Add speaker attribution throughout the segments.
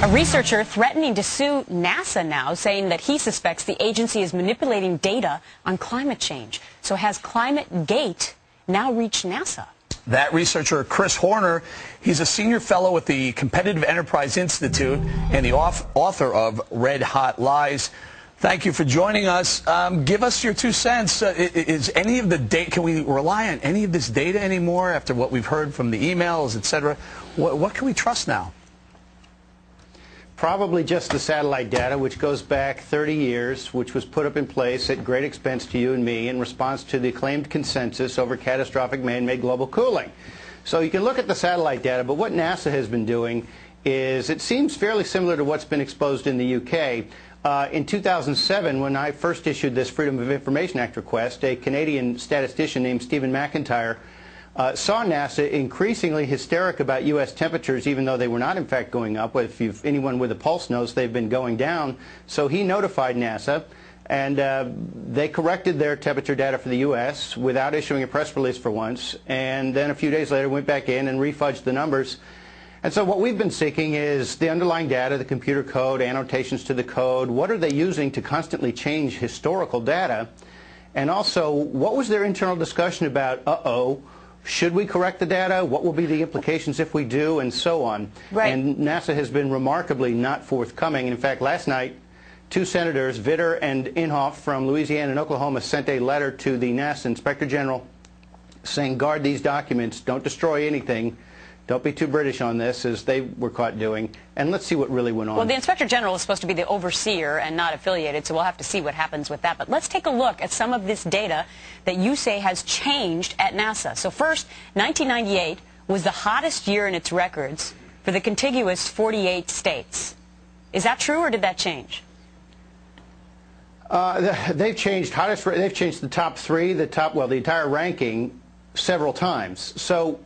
Speaker 1: A researcher threatening to sue NASA now, saying that he suspects the agency is manipulating data on climate change. So has ClimateGate now reached NASA?
Speaker 2: That researcher, Chris Horner, he's a senior fellow at the Competitive Enterprise Institute and the author of Red Hot Lies. Thank you for joining us. Give us your 2 cents. Is any of the data, can we rely on any of this data anymore after what we've heard from the emails, etc.? What can we trust now?
Speaker 3: Probably just the satellite data, which goes back 30 years, which was put up in place at great expense to you and me in response to the claimed consensus over catastrophic man-made global cooling. So you can look at the satellite data, but what NASA has been doing is, it seems fairly similar to what's been exposed in the UK. In 2007, when I first issued this Freedom of Information Act request, a Canadian statistician named Stephen McIntyre saw NASA increasingly hysteric about U.S. temperatures, even though they were not in fact going up. If anyone with a pulse knows, they've been going down. So he notified NASA, and they corrected their temperature data for the U.S. without issuing a press release for once, and then a few days later went back in and refudged the numbers. And so what we've been seeking is the underlying data, the computer code, annotations to the code. What are they using to constantly change historical data? And also, what was their internal discussion about, should we correct the data? What will be the implications if we do? And so on.
Speaker 1: Right.
Speaker 3: And NASA has been remarkably not forthcoming. In fact, last night, 2 senators, Vitter and Inhofe from Louisiana and Oklahoma, sent a letter to the NASA Inspector General saying, guard these documents, don't destroy anything. Don't be too British on this, as they were caught doing, and let's see what really went on.
Speaker 1: Well, the Inspector General is supposed to be the overseer and not affiliated, so we'll have to see what happens with that. But let's take a look at some of this data that you say has changed at NASA. So first, 1998 was the hottest year in its records for the contiguous 48 states. Is that true, or did that change?
Speaker 3: They've changed they've changed the top 3, the entire ranking several times. So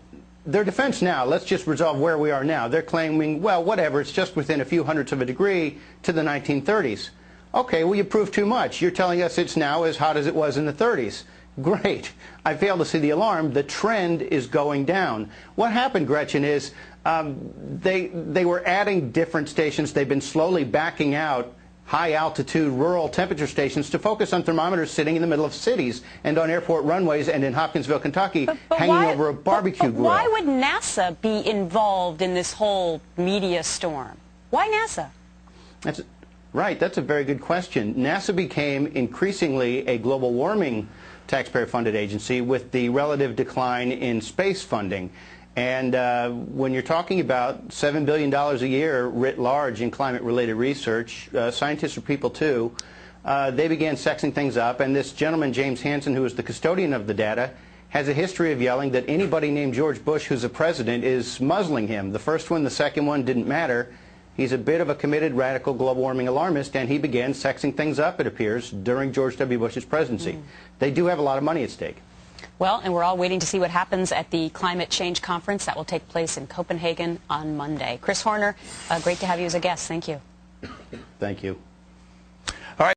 Speaker 3: their defense now, let's just resolve where we are now. They're claiming, well, whatever, it's just within a few hundredths of a degree to the 1930s. Okay, well, you proved too much. You're telling us it's now as hot as it was in the 30s. Great. I fail to see the alarm. The trend is going down. What happened, Gretchen, is they were adding different stations. They've been slowly backing out high-altitude rural temperature stations to focus on thermometers sitting in the middle of cities and on airport runways and in Hopkinsville, Kentucky, hanging over a barbecue grill.
Speaker 1: Why would NASA be involved in this whole media storm? Why NASA?
Speaker 3: Right. That's a very good question. NASA became increasingly a global warming taxpayer-funded agency with the relative decline in space funding. And when you're talking about $7 billion a year writ large in climate-related research, scientists are people too, they began sexing things up. And this gentleman, James Hansen, who is the custodian of the data, has a history of yelling that anybody named George Bush who's a president is muzzling him. The first one, the second one didn't matter. He's a bit of a committed radical global warming alarmist, and he began sexing things up, it appears, during George W. Bush's presidency. They do have a lot of money at stake.
Speaker 1: Well, and we're all waiting to see what happens at the Climate Change Conference that will take place in Copenhagen on Monday. Chris Horner, great to have you as a guest. Thank you.
Speaker 3: Thank you.